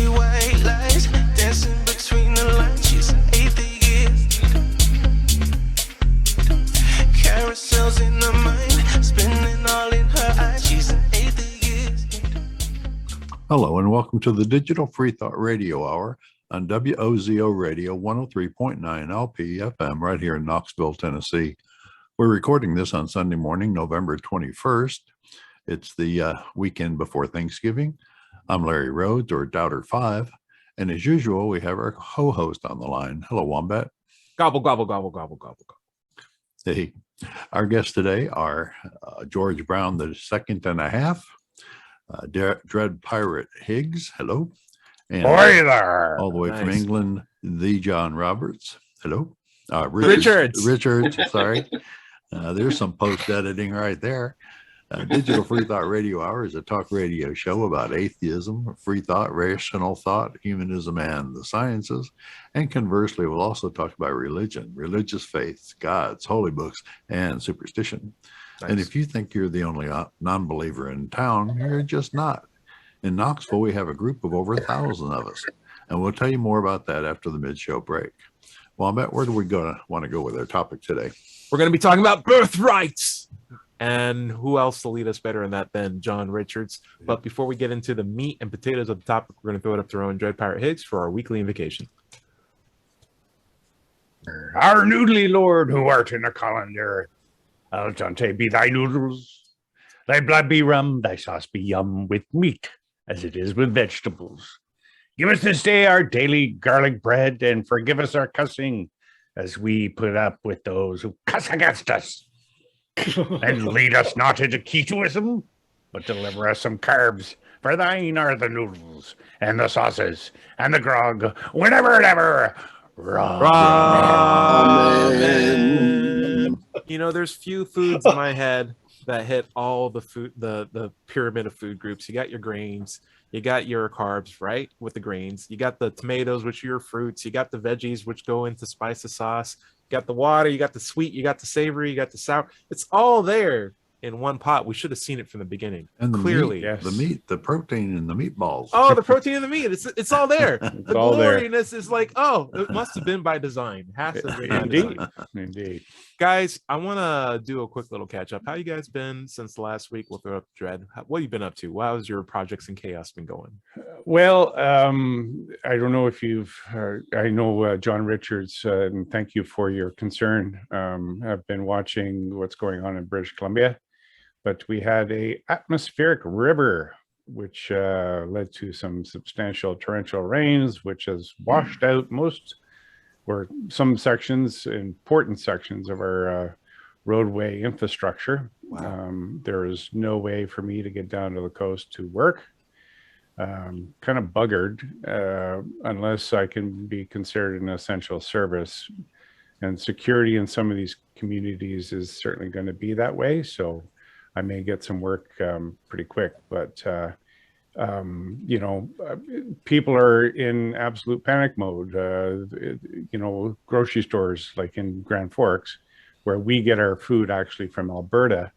see white lies dancing between the lines. She's an atheist. Carousels in her mind, spinning all in her eyes. She's an atheist. Hello and welcome to the Digital Freethought Radio Hour on WOZO Radio 103.9 LP FM right here in Knoxville, Tennessee. We're recording this on Sunday morning, November 21st. It's the weekend before Thanksgiving. I'm Larry Rhodes, or Doubter 5, and as usual, we have our co-host on the line. Hello, Wombat. Gobble, gobble, gobble, gobble, gobble, gobble. Hey, our guests today are George Brown, the second and a half, Dread Pirate Higgs. Hello. And Boy there. all the way from England, the John Roberts. Hello. Richards. Sorry. There's some post-editing right there. Digital Freethought Radio Hour is a talk radio show about atheism, free thought, rational thought, humanism, and the sciences. And conversely, we'll also talk about religion, religious faiths, gods, holy books, and superstition. Nice. And if you think you're the only non-believer in town, you're just not. In Knoxville, we have a group of over 1,000 of us, and we'll tell you more about that after the mid-show break. Wombat, where do we want to go with our topic today? We're going to be talking about birthrights. And who else to lead us better in that than John Richards? But before we get into the meat and potatoes of the topic, we're going to throw it up to our own Dread Pirate Higgs for our weekly invocation. Our noodly lord who art in a colander, al dente be thy noodles, thy blood be rum, thy sauce be yum with meat, as it is with vegetables. Give us this day our daily garlic bread, and forgive us our cussing, as we put up with those who cuss against us. And lead us not into ketoism, but deliver us some carbs, for thine are the noodles, and the sauces, and the grog, whenever and ever. Amen. You know, there's few foods in my head that hit all the food, the pyramid of food groups. You got your grains, you got your carbs, right? With the grains, you got the tomatoes, which are your fruits, you got the veggies, which go into spice the sauce, you got the water, you got the sweet, you got the savory, you got the sour. It's all there in one pot. We should have seen it from the beginning. And the clearly, meat, yes. The meat, the protein, and the meatballs. Oh, the protein in the meat. It's all there. The all there. gloriness is like, oh, it must have been by design. Has to be by Indeed. design. Indeed. Guys, I want to do a quick little catch up. How you guys been since last week? We'll throw up Dread. What have you been up to? How's your projects and chaos been going? Well, I don't know if you've heard, I know John Richards, and thank you for your concern. I've been watching what's going on in British Columbia, but we had a atmospheric river, which led to some substantial torrential rains, which has washed out most or some sections, important sections of our roadway infrastructure. Wow. There is no way for me to get down to the coast to work. Kind of buggered unless I can be considered an essential service. And security in some of these communities is certainly going to be that way. So I may get some work pretty quick, but you know, people are in absolute panic mode. You know, grocery stores like in Grand Forks, where we get our food actually from Alberta,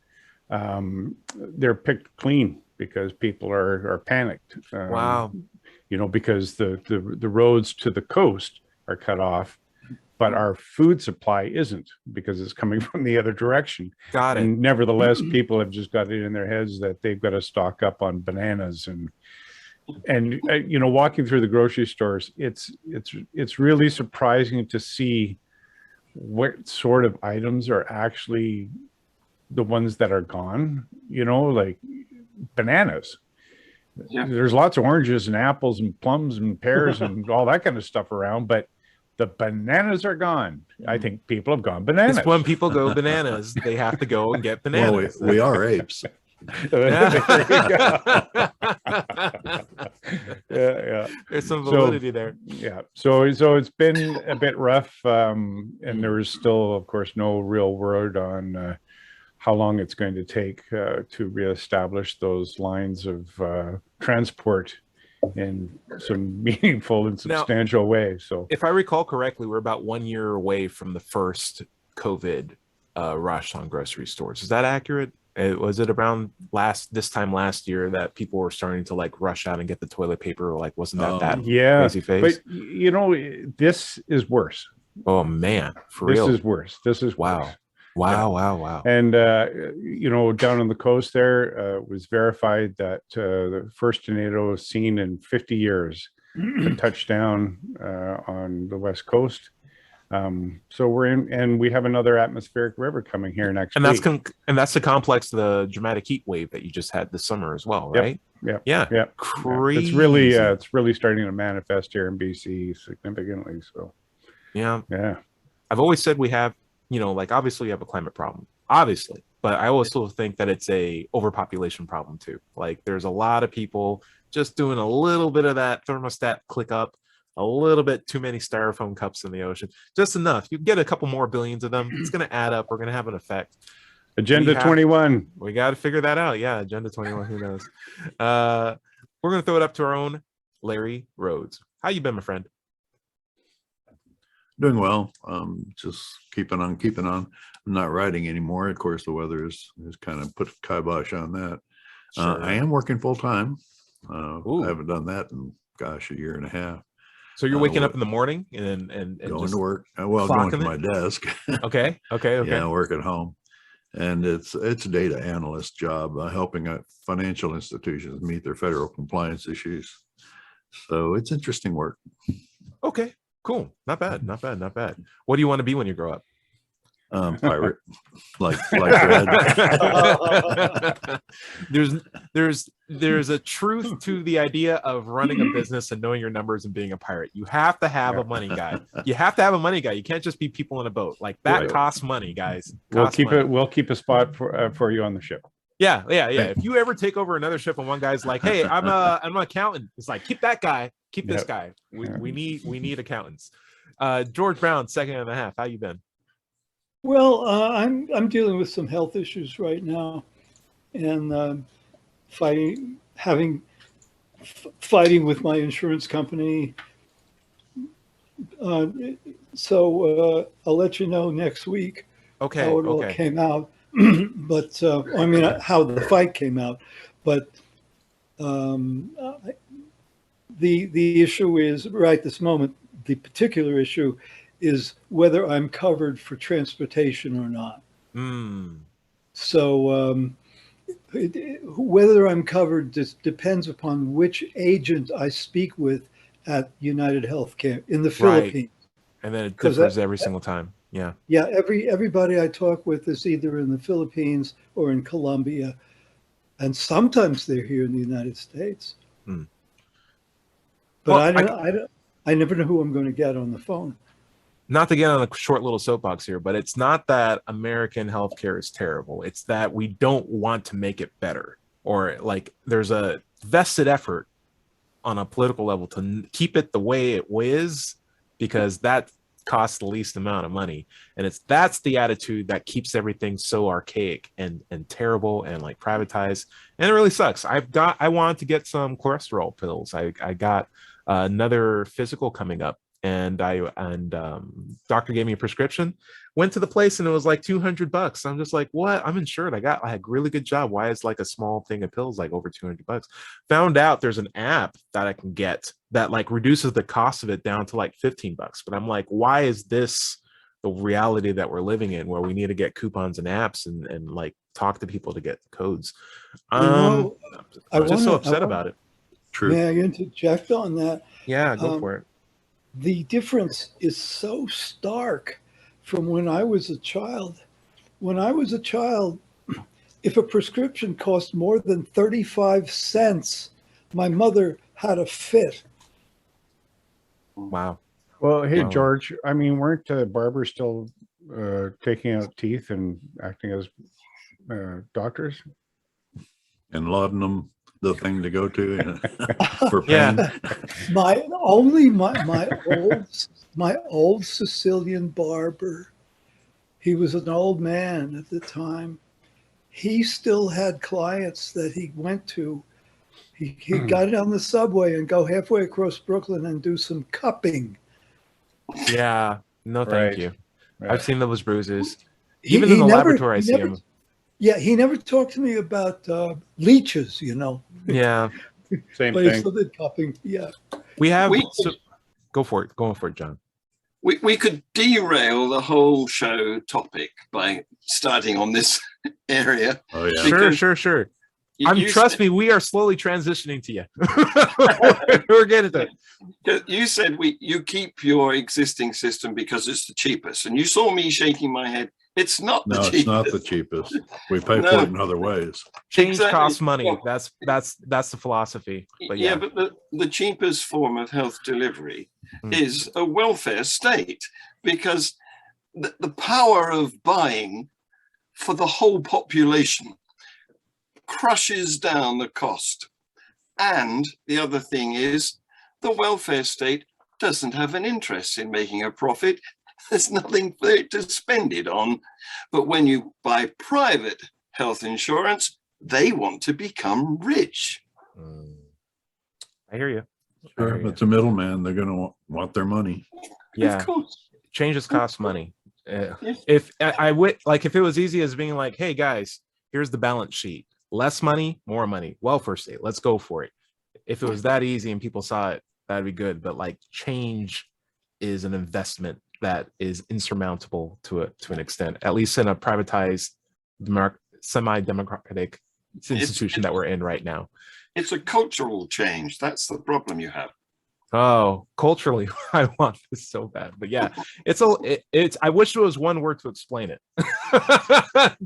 they're picked clean because people are panicked. Wow. You know, because the roads to the coast are cut off, but our food supply isn't because it's coming from the other direction. Got it. And nevertheless, people have just got it in their heads that they've got to stock up on bananas and you know, walking through the grocery stores, it's really surprising to see what sort of items are actually the ones that are gone. You know, like bananas. Yeah. There's lots of oranges and apples and plums and pears and all that kind of stuff around, but the bananas are gone. I think people have gone bananas. It's when people go bananas, they have to go and get bananas. Well, we are apes. Yeah. There's some validity there. Yeah. So it's been a bit rough, and there is still, of course, no real word on how long it's going to take to reestablish those lines of transport in some meaningful and substantial way. So if I recall correctly, we're about 1 year away from the first COVID rush on grocery stores. Is that accurate? Was it around this time last year that people were starting to like rush out and get the toilet paper? Like, wasn't that Yeah, crazy phase? but you know, this is worse. Oh man, for This real. is worse. This is Wow. worse. Wow. And you know, down on the coast there, it was verified that the first tornado seen in 50 years had touched down on the west coast. So we're in, and we have another atmospheric river coming here next week. And that's the complex of the dramatic heat wave that you just had this summer as well, right? Yeah. Crazy. It's really starting to manifest here in BC significantly. So yeah. I've always said we have, you know, like obviously we have a climate problem, obviously, but I also think that it's a overpopulation problem too. Like there's a lot of people just doing a little bit of that thermostat click up, a little bit too many styrofoam cups in the ocean, just enough. You get a couple more billions of them, it's going to add up. We're going to have an effect. Agenda 21. We got to figure that out. Yeah, Agenda 21. Who knows? We're going to throw it up to our own Larry Rhodes. How you been, my friend? Doing well. Just keeping on. I'm not writing anymore. Of course, the weather has kind of put a kibosh on that. Sure. I am working full time. I Ooh. haven't done that in a year and a half. So you're waking up in the morning and going to work. Going to my desk. Okay. Yeah, work at home, and it's a data analyst job, helping financial institutions meet their federal compliance issues. So it's interesting work. Okay, cool. Not bad. What do you want to be when you grow up? Pirate, like Red. There's a truth to the idea of running a business and knowing your numbers and being a pirate. You have to have a money guy. You can't just be people in a boat. Like that costs money, guys. We'll keep a spot for you on the ship. Yeah. If you ever take over another ship and one guy's like, "Hey, I'm an accountant," it's like, keep that guy, keep this guy. We need accountants. George Brown, second and a half. How you been? Well, I'm dealing with some health issues right now, and fighting with my insurance company. So I'll let you know next week how it all came out. But I mean, how the fight came out. But the issue is right this moment. The particular issue is whether I'm covered for transportation or not. So whether I'm covered depends upon which agent I speak with at United Healthcare in the Philippines. And then it differs every single time. Yeah. Yeah. Everybody I talk with is either in the Philippines or in Colombia. And sometimes they're here in the United States. But I never know who I'm going to get on the phone. Not to get on a short little soapbox here, but it's not that American healthcare is terrible. It's that we don't want to make it better, or like there's a vested effort on a political level to keep it the way it is, because that costs the least amount of money. And that's the attitude that keeps everything so archaic and terrible and like privatized. And it really sucks. I wanted to get some cholesterol pills. I got another physical coming up, and doctor gave me a prescription, went to the place, and it was like $200. I'm just like, what? I'm insured. I had a really good job. Why is like a small thing of pills like over $200? Found out there's an app that I can get that like reduces the cost of it down to like $15. But I'm like, why is this the reality that we're living in, where we need to get coupons and apps and like talk to people to get codes? I'm just so upset about it. True. May I interject on that? Yeah, go for it. The difference is so stark from when I was a child. When I was a child, if a prescription cost more than 35 cents, my mother had a fit. Wow. Well, hey, George, I mean, weren't barbers still taking out teeth and acting as doctors? And laudanum, the thing to go to for pain. Yeah. My old Sicilian barber, he was an old man at the time. He still had clients that he went to. He got on the subway and go halfway across Brooklyn and do some cupping. Yeah. No, thank you. Right. I've seen those bruises. Even in the laboratory, I see them. Yeah, he never talked to me about leeches, Yeah, Same but he thing. still did cupping. Yeah. we have. We- Go for it, John. We could derail the whole show topic by starting on this area. Oh yeah. Because- Sure. You Trust said- me, we are slowly transitioning to you. We're getting there. You said you keep your existing system because it's the cheapest, and you saw me shaking my head. It's not the No, cheapest. it's not the cheapest. We pay No. for it in other ways. Change Exactly. costs money. Yeah. That's the philosophy. But yeah, But the cheapest form of health delivery Mm. is a welfare state, because the power of buying for the whole population crushes down the cost. And the other thing is, the welfare state doesn't have an interest in making a profit. There's nothing for it to spend it on. But when you buy private health insurance, they want to become rich. I hear you. Sure, but the middleman, they're going to want their money. Yeah, Of course. changes cost money. Yes. If I would like, if it was easy as being like, hey guys, here's the balance sheet, less money, more money, welfare state, let's go for it. If it was that easy and people saw it, that'd be good. But like, change is an investment that is insurmountable to an extent, at least in a privatized, semi-democratic institution that we're in right now. It's a cultural change. That's the problem you have. Oh, culturally, I want this so bad. But yeah, it's I wish there was one word to explain it.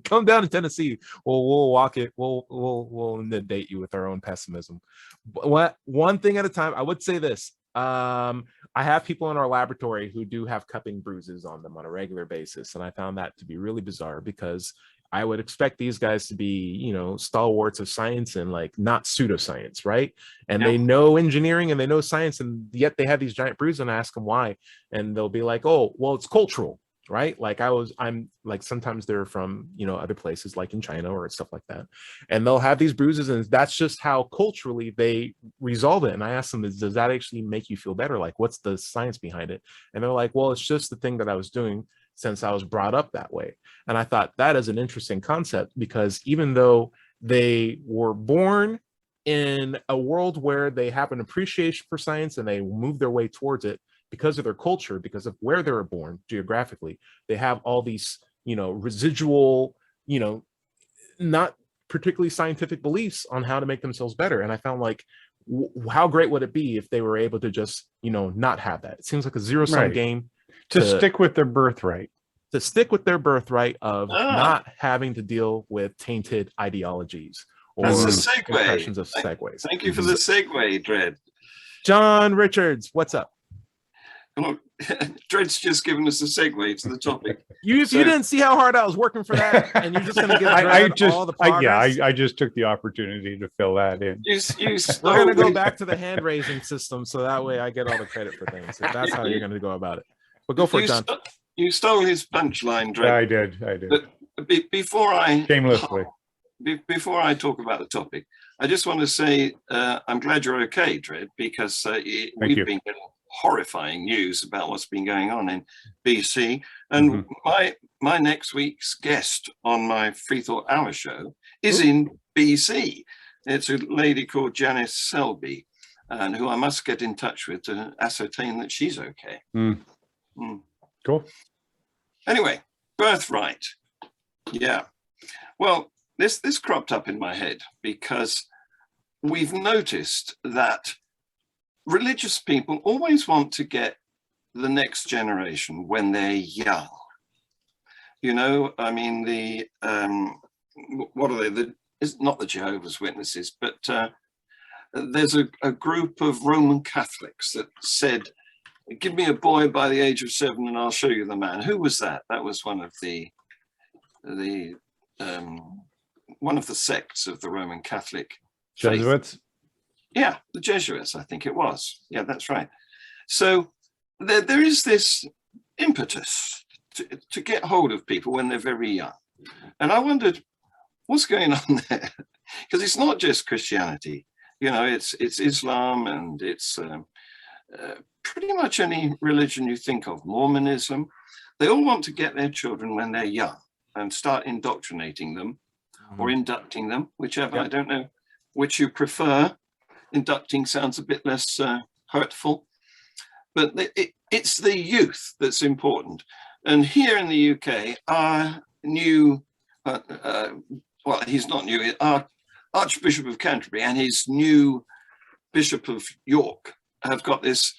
Come down to Tennessee. We'll walk it. We'll inundate you with our own pessimism. But one thing at a time, I would say this. I have people in our laboratory who do have cupping bruises on them on a regular basis. And I found that to be really bizarre, because I would expect these guys to be, stalwarts of science and like not pseudoscience, right? And they know engineering and they know science, and yet they have these giant bruises, and I ask them why. And they'll be like, oh, well, it's cultural, right? Like I'm like, sometimes they're from, other places like in China or stuff like that. And they'll have these bruises, and that's just how culturally they resolve it. And I ask them, does that actually make you feel better? Like, what's the science behind it? And they're like, well, it's just the thing that I was doing since I was brought up that way. And I thought that is an interesting concept, because even though they were born in a world where they have an appreciation for science and they move their way towards it because of their culture, because of where they were born geographically, they have all these, residual, not particularly scientific beliefs on how to make themselves better. And I found like, how great would it be if they were able to just, not have that? It seems like a zero-sum game. To stick with their birthright. To stick with their birthright of not having to deal with tainted ideologies or That's a segue. impressions of segues. Thank you for the segue, Dred. John Richards, what's up? Look, Dred's just given us a segue to the topic. If you didn't see how hard I was working for that, and you're just going to give Dred all the progress. I just took the opportunity to fill that in. We're going to go back to the hand raising system, so that way I get all the credit for things. If that's how you're going to go about it. But go for it, John. You stole his punchline, Dred. I did. But before I Shamelessly. Before I talk about the topic, I just want to say I'm glad you're okay, Dred, because we've been getting horrifying news about what's been going on in BC. And my next week's guest on my Freethought Hour show is in BC. It's a lady called Janice Selby, and who I must get in touch with to ascertain that she's okay. Cool. Anyway, Birthright. Yeah. Well, this cropped up in my head because we've noticed that religious people always want to get the next generation when they're young. I mean, what are they? It's not the Jehovah's Witnesses, but there's a group of Roman Catholics that said, give me a boy by the age of 7 and I'll show you the man. Who was that? That was one of the sects of the Roman Catholic faith. Jesuits? Yeah, the Jesuits, I think it was. Yeah, that's right. So there is this impetus to get hold of people when they're very young. And I wondered, what's going on there? Because it's not just Christianity. It's Islam, and it's pretty much any religion you think of, Mormonism. They all want to get their children when they're young and start indoctrinating them or inducting them, whichever. Yeah. I don't know which you prefer. Inducting sounds a bit less hurtful, but it's the youth that's important. And here in the UK, our new, well, he's not new, our Archbishop of Canterbury and his new Bishop of York have got this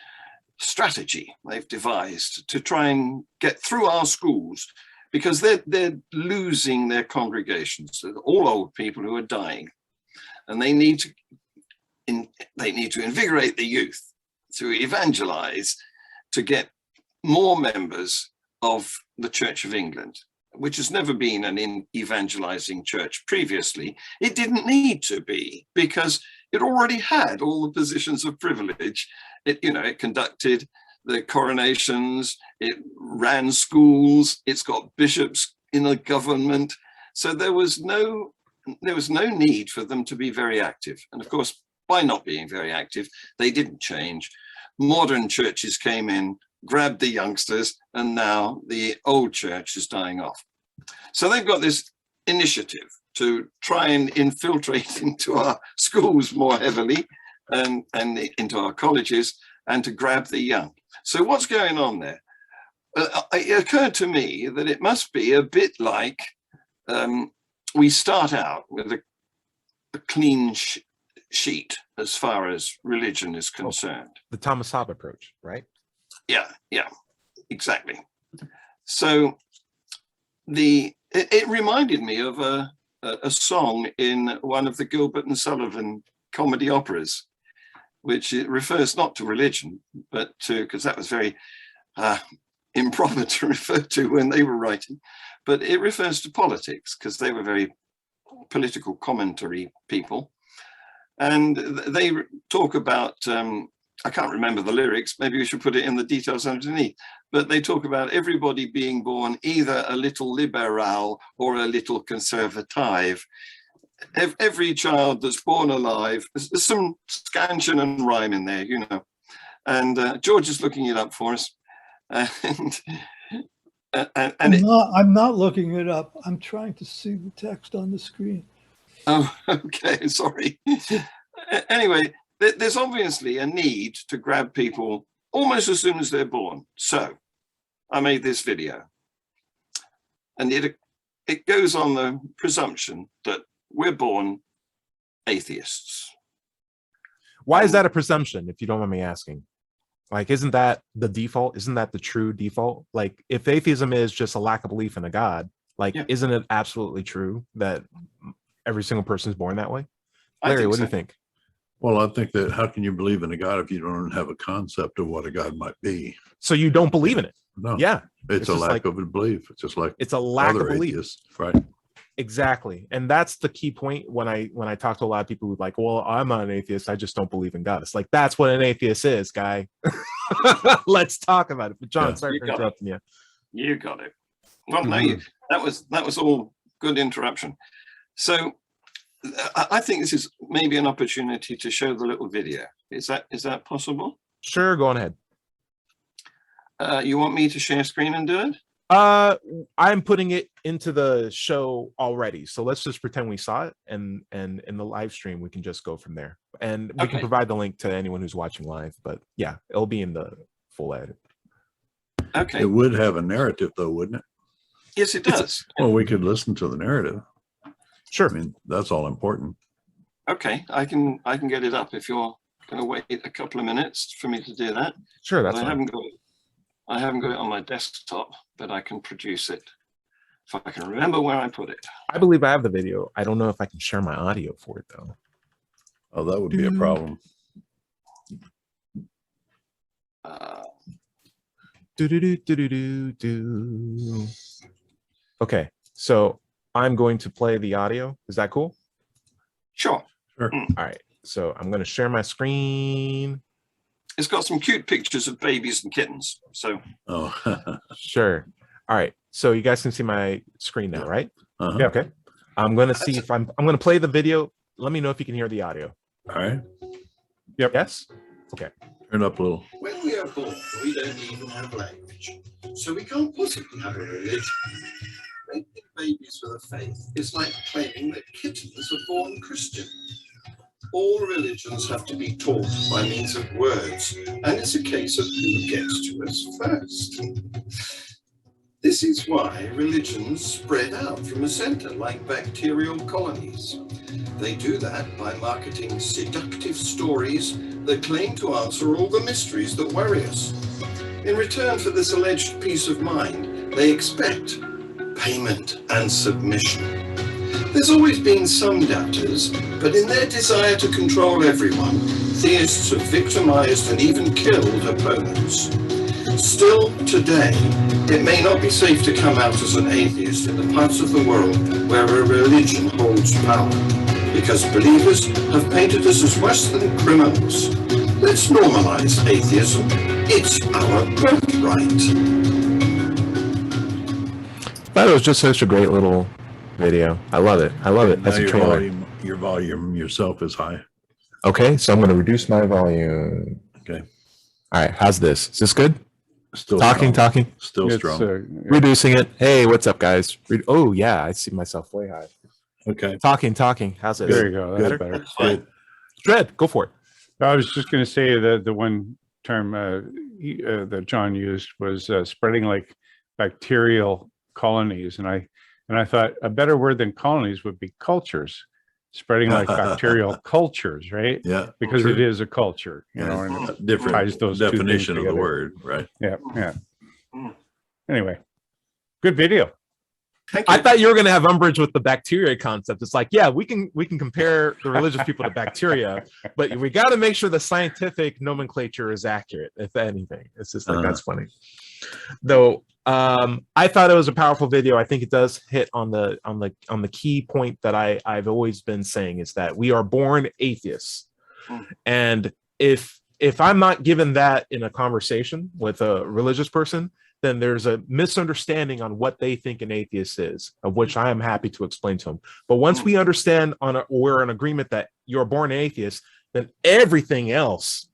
strategy they've devised to try and get through our schools, because they're losing their congregations. They're all old people who are dying, and they need to invigorate the youth, to evangelize, to get more members of the Church of England, which has never been an evangelizing church previously. It didn't need to be, because it already had all the positions of privilege. It conducted the coronations, it ran schools, it's got bishops in a government. So there was no need for them to be very active. And of course, by not being very active, they didn't change. Modern churches came in, grabbed the youngsters, and now the old church is dying off. So they've got this initiative to try and infiltrate into our schools more heavily and into our colleges, and to grab the young. So what's going on there? It occurred to me that it must be a bit like we start out with a clean sheet as far as religion is concerned. The Thomas Hobbes approach, right? Yeah, exactly. So it reminded me of a song in one of the Gilbert and Sullivan comedy operas, which it refers not to religion, but to, because that was very improper to refer to when they were writing, but it refers to politics, because they were very political commentary people. And they talk about, I can't remember the lyrics, maybe we should put it in the details underneath, but they talk about everybody being born either a little liberal or a little conservative. Every child that's born alive, there's some scansion and rhyme in there, and George is looking it up for us. And I'm not looking it up. I'm trying to see the text on the screen. Oh, okay, sorry. Anyway, there's obviously a need to grab people almost as soon as they're born. So I made this video, and it goes on the presumption that we're born atheists. Why is that a presumption, if you don't mind me asking? Like, isn't that the default? Isn't that the true default? Like, if atheism is just a lack of belief in a God, like, isn't it absolutely true that every single person is born that way? Larry, what do you think? Well, I think that how can you believe in a God if you don't have a concept of what a God might be? So you don't believe in it? No. Yeah. It's a lack of a belief. It's just like it's a lack of belief. Atheists, right? Exactly. And that's the key point when I talk to a lot of people who are like, well, I'm not an atheist, I just don't believe in God. It's like, that's what an atheist is, guy. Let's talk about it. But John, sorry for interrupting you. You got it. Well, no, that was all good interruption. So I think this is maybe an opportunity to show the little video. Is that possible? Sure, go on ahead. You want me to share screen and do it? I'm putting it into the show already, so let's just pretend we saw it, and in the live stream we can just go from there, and we can provide the link to anyone who's watching live. But yeah, it'll be in the full edit. Okay. It would have a narrative, though, wouldn't it? Yes, it does. Well, we could listen to the narrative. Sure. I mean, that's all important. Okay, I can get it up if you're going to wait a couple of minutes for me to do that. Sure, that's I fine. haven't got it on my desktop, but I can produce it if I can remember where I put it. I believe I have the video. I don't know if I can share my audio for it, though. Oh, that would be a problem. Okay, so I'm going to play the audio. Is that cool? Sure. Sure. All right, so I'm going to share my screen. It's got some cute pictures of babies and kittens. So, Sure. All right. So you guys can see my screen now, right? Yeah. Okay. I'm going to see if I'm going to play the video. Let me know if you can hear the audio. All right. Yep. Yes. Okay. Turn up a little. when we are born, we don't even have language. So we can't possibly have a religion. babies with a faith is like claiming that kittens are born Christian. All religions have to be taught by means of words, and it's a case of who gets to us first. This is why religions spread out from a center like bacterial colonies. They do that by marketing seductive stories that claim to answer all the mysteries that worry us. In return for this alleged peace of mind, they expect payment and submission. There's always been some doubters, but in their desire to control everyone, theists have victimized and even killed opponents. Still, today, it may not be safe to come out as an atheist in the parts of the world where a religion holds power, because believers have painted us as worse than criminals. Let's normalize atheism. It's our birthright. That was just such a great little video. I love it. I love it. That's Now a trailer. your volume yourself is high. Okay, so I'm going to reduce my volume. Okay. All right, how's this? Is this good? Still Talking. Still It's, strong. Reducing it. Hey, what's up, guys? Oh, yeah, I see myself way high. Okay. Talking. How's this? there you go. That's Good. better. Good. Dread, go for it. I was just going to say that the one term that John used was spreading like bacterial colonies, and I thought a better word than colonies would be cultures, spreading like bacterial cultures, right? Yeah. Because true. it is a culture, you know. And ties Different those two definition things of the together. word, right? yeah. Anyway, good video. Thank you. I thought you were going to have umbrage with the bacteria concept. It's like, yeah, we can compare the religious people to bacteria, but we got to make sure the scientific nomenclature is accurate. If anything, it's just like that's funny. Though I thought it was a powerful video. I think it does hit on the key point that I've always been saying is that we are born atheists, and if I'm not given that in a conversation with a religious person, then there's a misunderstanding on what they think an atheist is, of which I am happy to explain to them. But once we understand we're in agreement that you're born atheist, then everything else,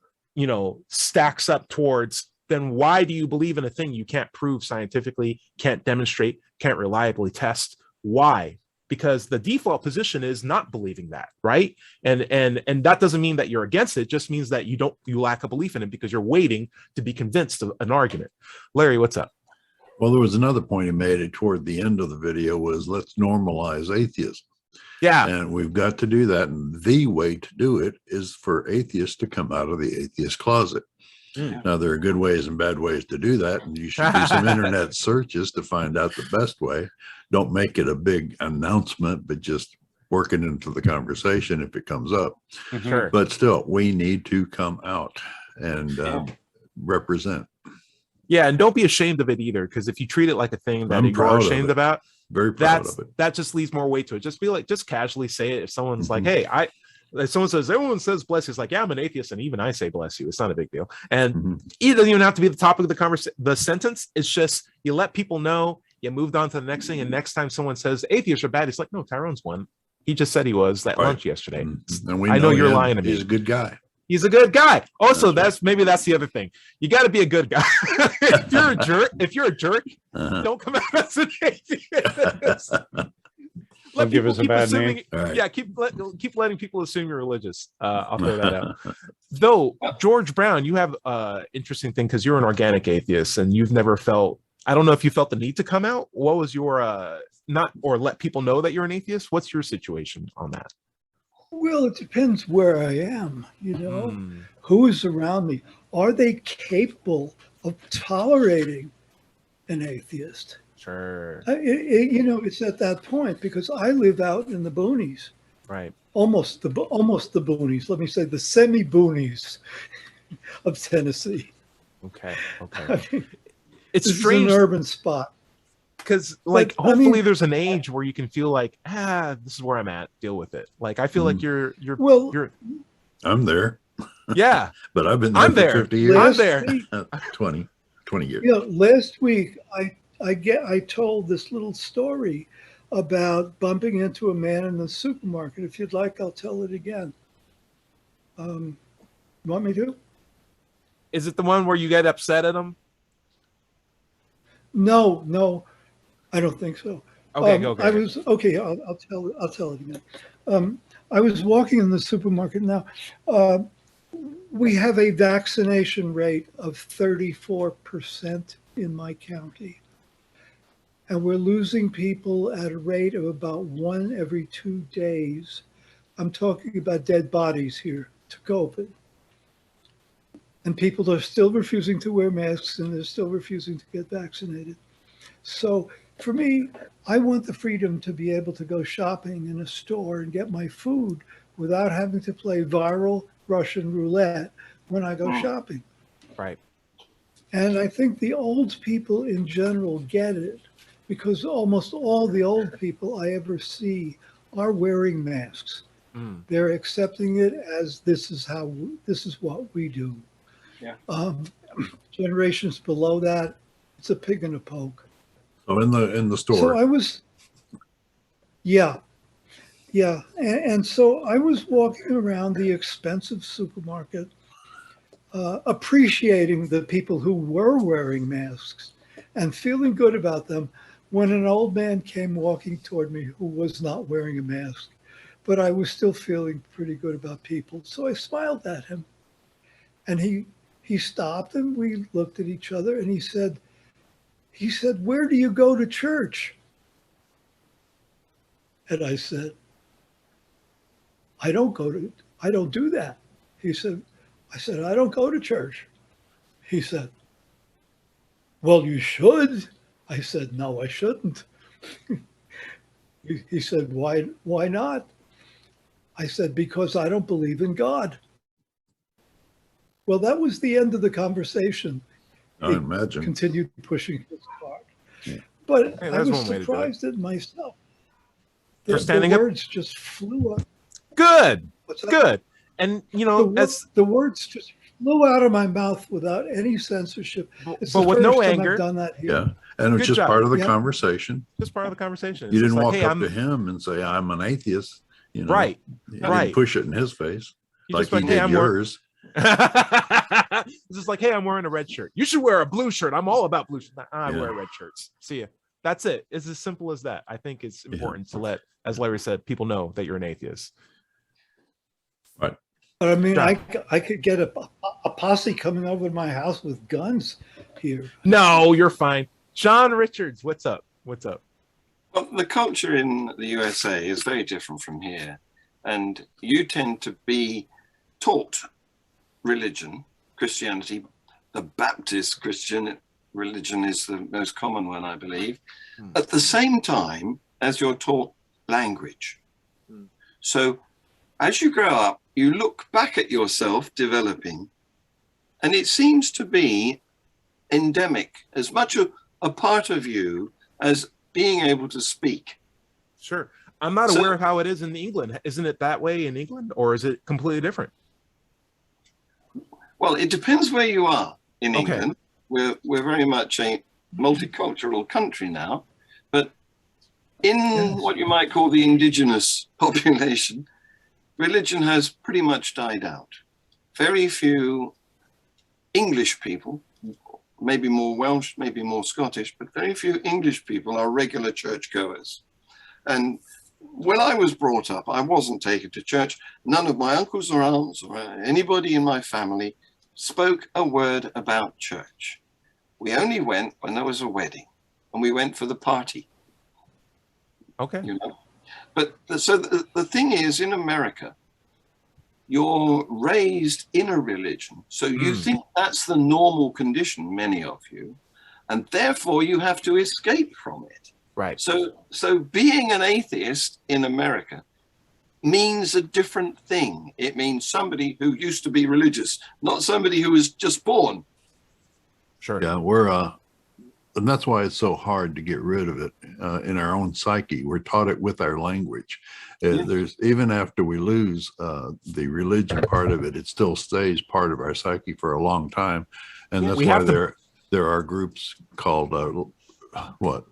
stacks up towards, then why do you believe in a thing you can't prove scientifically, can't demonstrate, can't reliably test? Why? Because the default position is not believing that, right? And that doesn't mean that you're against it. It just means that you lack a belief in it because you're waiting to be convinced of an argument. Larry, what's up? Well, there was another point he made toward the end of the video was let's normalize atheism. Yeah. And we've got to do that. And the way to do it is for atheists to come out of the atheist closet. Now, there are good ways and bad ways to do that, and you should do some internet searches to find out the best way. Don't make it a big announcement, but just work it into the conversation if it comes up. Sure. But still, we need to come out and represent. Yeah, and don't be ashamed of it either, because if you treat it like a thing that I'm you're proud of ashamed it. about, Very proud of it. that just leaves more weight to it. Just casually say it. If someone's like, hey, if someone says, everyone says bless you, it's like, yeah, I'm an atheist, and even I say bless you. It's not a big deal. And it doesn't even have to be the topic of the conversation. The sentence is just, you let people know, you moved on to the next thing, and next time someone says atheists are bad, it's like, no, Tyrone's one. He just said he was at lunch yesterday. And I know you're lying to me. He's a good guy. He's a good guy. Also, that's the other thing. You got to be a good guy. If you're a jerk, don't come out as an atheist. Don't give us a bad name. Right. Yeah, keep letting people assume you're religious. I'll throw that out. Though, George Brown, you have interesting thing because you're an organic atheist and you've never felt. I don't know if you felt the need to come out. What was your or let people know that you're an atheist? What's your situation on that? Well, it depends where I am, who is around me. Are they capable of tolerating an atheist? Sure. It's at that point because I live out in the boonies, Right. almost the boonies. Let me say the semi-boonies of Tennessee. Okay. I mean, It's this strange is an urban spot. because, But, hopefully there's an age where you can feel like, this is where I'm at. Deal with it. Like, I feel like you're. I'm there, Yeah. but I've been there I'm for there. 50 years. I'm there. 20 years. Last week I told this little story about bumping into a man in the supermarket. If you'd like, I'll tell it again. You want me to? Is it the one where you get upset at him? No, I don't think so. Okay, go. I was okay. I'll tell it again. I was walking in the supermarket. Now, we have a vaccination rate of 34% in my county, and we're losing people at a rate of about 1 every 2 days. I'm talking about dead bodies here to COVID. And people are still refusing to wear masks, and they're still refusing to get vaccinated. So for me, I want the freedom to be able to go shopping in a store and get my food without having to play viral Russian roulette when I go shopping. Right. And I think the old people in general get it, because almost all the old people I ever see are wearing masks. They're accepting it as this is what we do. Yeah. Generations below that, it's a pig in a poke. So in the store. So I was, yeah. And so I was walking around the expensive supermarket, appreciating the people who were wearing masks and feeling good about them, when an old man came walking toward me who was not wearing a mask. But I was still feeling pretty good about people. So I smiled at him, and he stopped, and we looked at each other, and he said, "Where do you go to church?" And I said, I don't do that. I said, "I don't go to church." He said, "Well, you should." I said, "No, I shouldn't." He said, why not?" I said, "Because I don't believe in God." Well, that was the end of the conversation. I imagine. Continued pushing his cart. Yeah. But Hey, I there's was one way to do it. surprised at myself. For standing up? words just flew up. Good. What's that? Good. And The words just flew out of my mouth without any censorship. It's but the with first no time anger. I've done that here. Yeah. And it was Good just job. part of the Yep. conversation. just part of the conversation. You It's didn't just walk like, hey, up to him and say, "I'm an atheist." Right. You Right. didn't push it in his face You like just he hey, did I'm yours. It's just like, hey, I'm wearing a red shirt. You should wear a blue shirt. I'm all about blue shirts. I Yeah. wear red shirts. See ya. That's it. It's as simple as that. I think it's important to let, as Larry said, people know that you're an atheist. Right. But I mean, Yeah. I could get a posse coming over to my house with guns here. No, you're fine. John Richards, what's up? What's up? Well, the culture in the USA is very different from here. And you tend to be taught religion, Christianity. The Baptist Christian religion is the most common one, I believe, at the same time as you're taught language. So as you grow up, you look back at yourself developing, and it seems to be endemic, as much a part of you as being able to speak. Sure. I'm not aware of how it is in England. Isn't it that way in England, or is it completely different? Well, it depends where you are in Okay. England. We're very much a multicultural country now, but in what you might call the indigenous population, religion has pretty much died out. Very few English people, maybe more Welsh, maybe more Scottish, but very few English people are regular churchgoers. And when I was brought up, I wasn't taken to church. None of my uncles or aunts or anybody in my family spoke a word about church. We only went when there was a wedding, and we went for the party. Okay. You know? But the thing is, in America, you're raised in a religion. So you think that's the normal condition, many of you, and therefore you have to escape from it. Right. So being an atheist in America means a different thing. It means somebody who used to be religious, not somebody who was just born. Sure. Yeah, and that's why it's so hard to get rid of it in our own psyche. We're taught it with our language. There's even after we lose the religion part of it, it still stays part of our psyche for a long time, and that's why there are groups called what?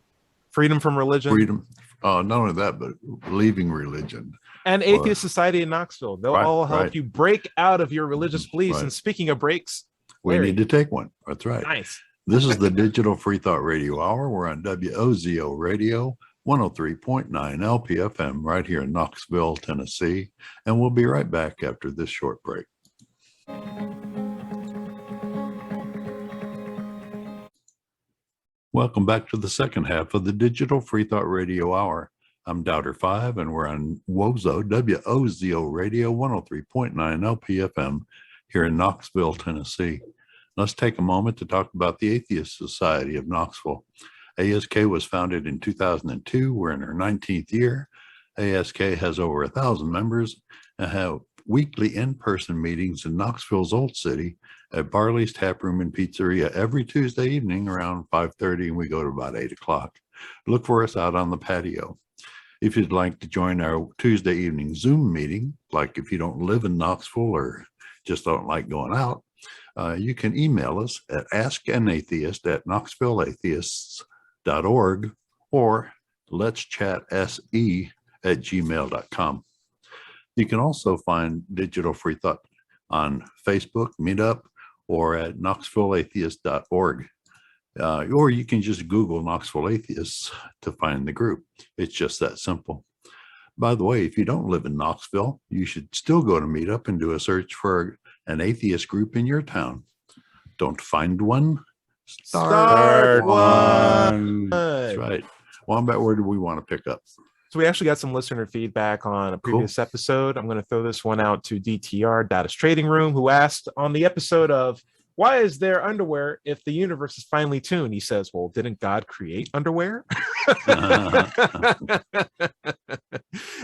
Freedom from religion. Freedom. Not only that, but leaving religion. And Atheist Society in Knoxville. They'll all help you break out of your religious beliefs. And speaking of breaks, we need to take one. That's right. Nice. This is the Digital Freethought Radio Hour. We're on WOZO Radio 103.9 LPFM right here in Knoxville, Tennessee. And we'll be right back after this short break. Welcome back to the second half of the Digital Freethought Radio Hour. I'm Doubter 5, and we're on WOZO, WOZO Radio 103.9 LPFM here in Knoxville, Tennessee. Let's take a moment to talk about the Atheist Society of Knoxville. ASK was founded in 2002. We're in our 19th year. ASK has over 1,000 members and have weekly in-person meetings in Knoxville's Old City at Barley's Tap Room and Pizzeria every Tuesday evening around 5:30, and we go to about 8 o'clock. Look for us out on the patio. If you'd like to join our Tuesday evening Zoom meeting, like if you don't live in Knoxville or just don't like going out, you can email us at askanatheist@knoxvilleatheists.org or let'schatsE@gmail.com. You can also find Digital Freethought on Facebook, Meetup, or at knoxvilleatheist.org. Or you can just Google Knoxville Atheists to find the group. It's just that simple. By the way, if you don't live in Knoxville, you should still go to Meetup and do a search for an atheist group in your town. Don't find one? Start one. That's right. Wombat, where do we want to pick up? So we actually got some listener feedback on a previous episode. I'm going to throw this one out to DTR, Data's Trading Room, who asked on the episode of, why is there underwear if the universe is finely tuned? He says, well, didn't God create underwear?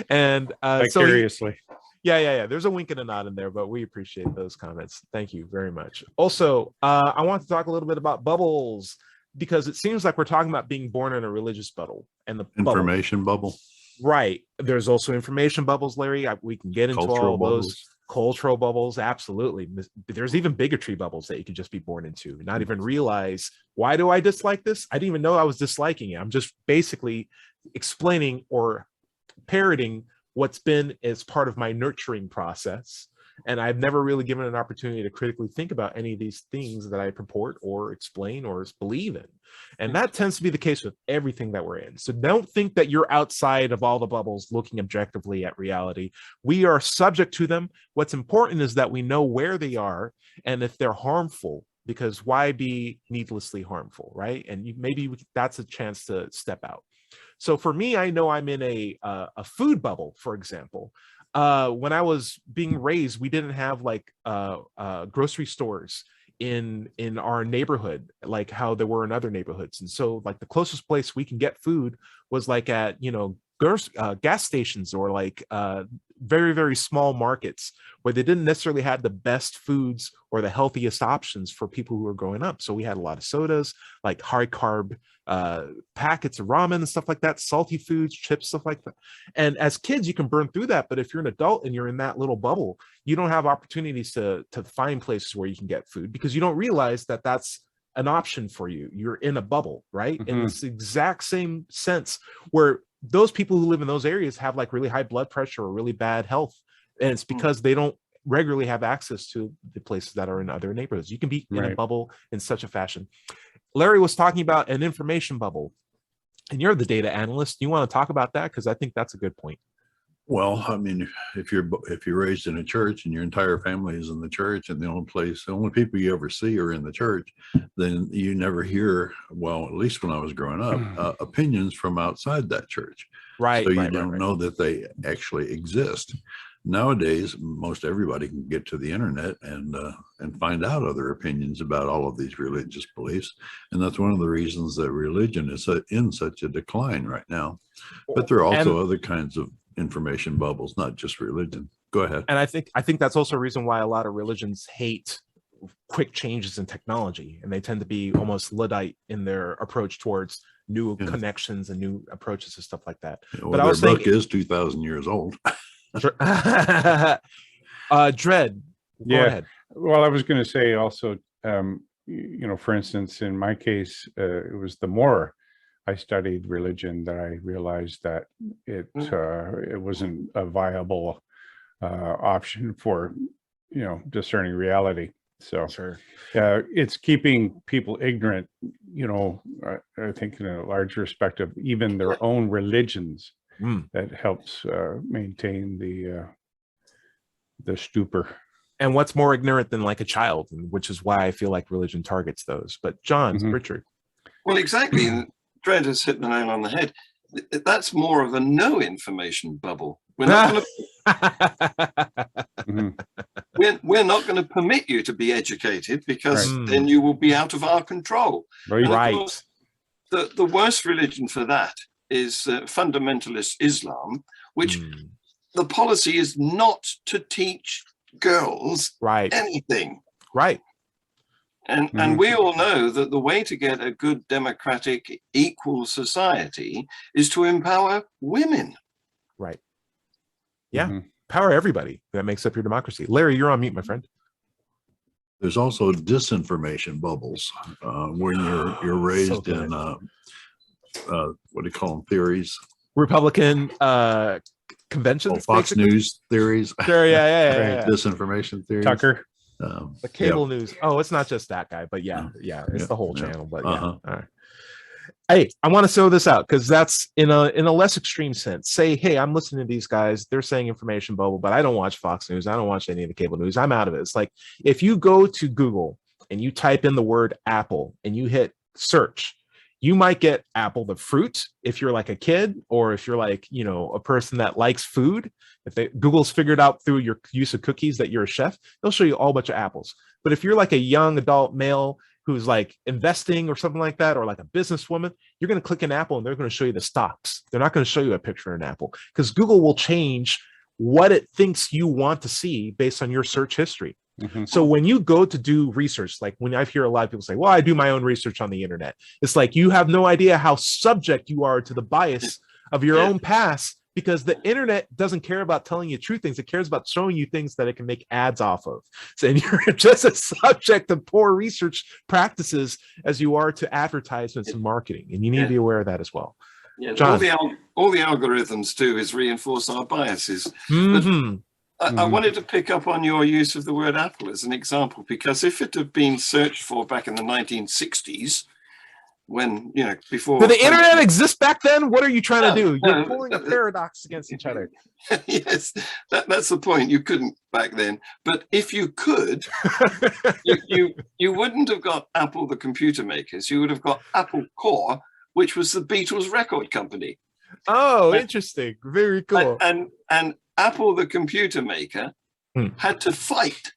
And seriously. Yeah. There's a wink and a nod in there, but we appreciate those comments. Thank you very much. Also, I want to talk a little bit about bubbles, because it seems like we're talking about being born in a religious bubble and the information bubble. Right. There's also information bubbles, Larry. We can get into Cultural all bubbles. those cultural bubbles. Absolutely. There's even bigotry bubbles that you can just be born into, not even realize, why do I dislike this? I didn't even know I was disliking it. I'm just basically explaining or parroting what's been as part of my nurturing process. And I've never really given an opportunity to critically think about any of these things that I purport or explain or believe in. And that tends to be the case with everything that we're in. So don't think that you're outside of all the bubbles looking objectively at reality. We are subject to them. What's important is that we know where they are and if they're harmful, because why be needlessly harmful, right? And maybe that's a chance to step out. So for me, I know I'm in a food bubble, for example. When I was being raised, we didn't have like grocery stores in our neighborhood like how there were in other neighborhoods. And so like the closest place we can get food was like at, gas stations or like very, very small markets where they didn't necessarily have the best foods or the healthiest options for people who were growing up. So we had a lot of sodas, like high carb packets of ramen and stuff like that, salty foods, chips, stuff like that. And as kids, you can burn through that. But if you're an adult and you're in that little bubble, you don't have opportunities to find places where you can get food because you don't realize that that's an option for you. You're in a bubble, right? In this exact same sense where those people who live in those areas have like really high blood pressure or really bad health. And it's because they don't regularly have access to the places that are in other neighborhoods. You can be in a bubble in such a fashion. Larry was talking about an information bubble, and you're the data analyst. You want to talk about that? Because I think that's a good point. Well, I mean, if you're raised in a church and your entire family is in the church and the only people you ever see are in the church, then you never hear, well, at least when I was growing up, opinions from outside that church. Right. So you don't know that they actually exist. Nowadays, most everybody can get to the internet and find out other opinions about all of these religious beliefs. And that's one of the reasons that religion is in such a decline right now. But there are also other kinds of information bubbles, not just religion. Go ahead. And I think that's also a reason why a lot of religions hate quick changes in technology, and they tend to be almost Luddite in their approach towards new connections and new approaches and stuff like that. Well, but their book is 2,000 years old. Dread, go ahead. Well, I was going to say also, for instance, in my case, it was the more I studied religion that I realized that it wasn't a viable option for discerning reality. So Sure. it's keeping people ignorant, I think in a large respect of even their own religions that helps maintain the stupor. And what's more ignorant than like a child, which is why I feel like religion targets those. But John, Richard. Well, exactly. Dred has hit the nail on the head. That's more of a no information bubble. We're not going to we're not going to permit you to be educated, because then you will be out of our control. Right. The worst religion for that is fundamentalist Islam, which the policy is not to teach girls anything. Right. And we all know that the way to get a good democratic equal society is to empower women. Right. Yeah. Power everybody. That makes up your democracy. Larry, you're on mute, my friend. There's also disinformation bubbles when you're raised in what do you call them, theories? Republican conventions. Fox News theories. Sure, yeah. Disinformation theories. Tucker. The cable news. Oh, it's not just that guy, but it's the whole channel. But all right. Hey, I want to throw this out because that's in a less extreme sense. Say, hey, I'm listening to these guys. They're saying information bubble, but I don't watch Fox News. I don't watch any of the cable news. I'm out of it. It's like if you go to Google and you type in the word Apple and you hit search, you might get Apple the fruit if you're like a kid, or if you're like, a person that likes food. If Google's figured out through your use of cookies that you're a chef, they'll show you all a bunch of apples. But if you're like a young adult male who's like investing or something like that, or like a businesswoman, you're going to click an apple and they're going to show you the stocks. They're not going to show you a picture of an apple, because Google will change what it thinks you want to see based on your search history. So when you go to do research, like when I hear a lot of people say, well, I do my own research on the internet, it's like you have no idea how subject you are to the bias of your own past, because the internet doesn't care about telling you true things. It cares about showing you things that it can make ads off of. So, and you're just as subject to poor research practices as you are to advertisements and marketing. And you need to be aware of that as well. Yeah, John. all the algorithms do is reinforce our biases. I wanted to pick up on your use of the word Apple as an example, because if it had been searched for back in the 1960s, when, before... Did the internet exist back then? What are you trying to do? You're pulling a paradox against each other. Yes, that's the point. You couldn't back then. But if you could, you wouldn't have got Apple, the computer makers. You would have got Apple Corps, which was the Beatles record company. Oh, interesting. Very cool. And Apple, the computer maker, had to fight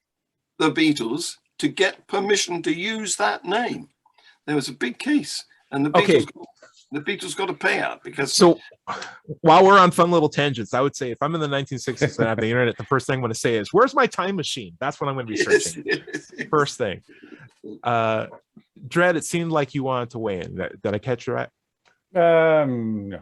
the Beatles to get permission to use that name. There was a big case, and the Beatles got a payout because. So, while we're on fun little tangents, I would say if I'm in the 1960s and I have the internet, the first thing I'm going to say is, "Where's my time machine?" That's what I'm going to be searching. Yes. First thing. Dred, it seemed like you wanted to weigh in. Did I catch you right? No.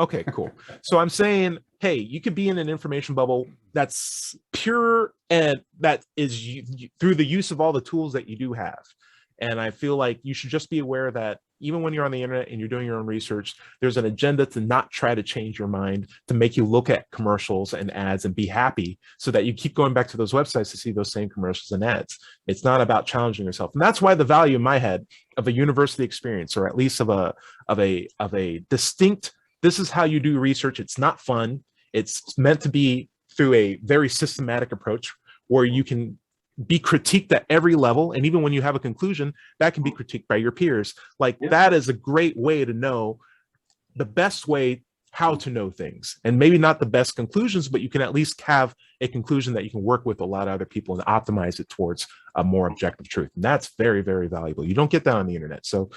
Okay, cool. So I'm saying, hey, you could be in an information bubble that's pure, and that is through the use of all the tools that you do have. And I feel like you should just be aware that even when you're on the internet and you're doing your own research, there's an agenda to not try to change your mind, to make you look at commercials and ads and be happy, so that you keep going back to those websites to see those same commercials and ads. It's not about challenging yourself. And that's why the value in my head of a university experience, or at least of a distinct, this is how you do research. It's not fun. It's meant to be through a very systematic approach where you can be critiqued at every level. And even when you have a conclusion, that can be critiqued by your peers. Like that is a great way to know the best way how to know things, and maybe not the best conclusions, but you can at least have a conclusion that you can work with a lot of other people and optimize it towards a more objective truth. And that's very, very valuable. You don't get that on the internet. So